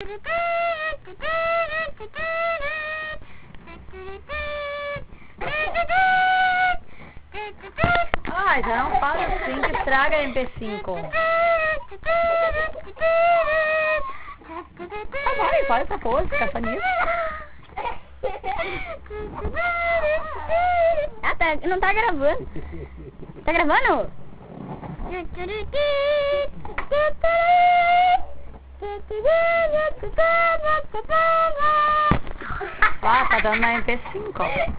Ai, já não fala assim que estraga a MP5. Vai essa pose, caça nisso. Ah, tá, não tá gravando. Tá gravando? Ah, tá dando na MP5.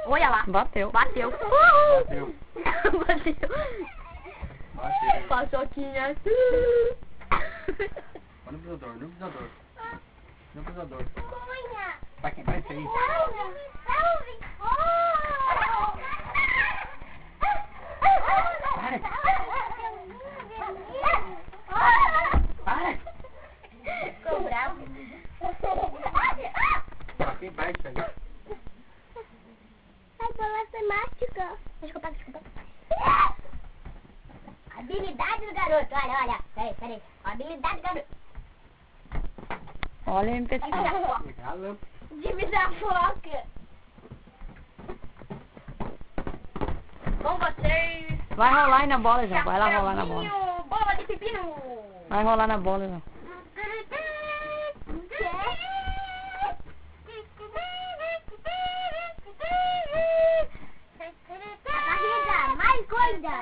Olha lá. Bateu. Bateu. Bateu. Bateu. Bateu. Paçoquinha. No amplificador, no amplificador. No amplificador. Vai quebrar isso aí. Para. Para. Ficou bravo. Vai quebrar isso aí. A bola temática. Deixa eu pegar. Habilidade do garoto. Olha. Peraí. Habilidade do garoto. Olha a MP5. Ligar a lâmpada. Divisar a foca. Com vocês. Vai rolar aí na bola, João. Vai lá rolar na bola. Bola de pepino. Vai rolar na bola, João. A barriga mais gorda.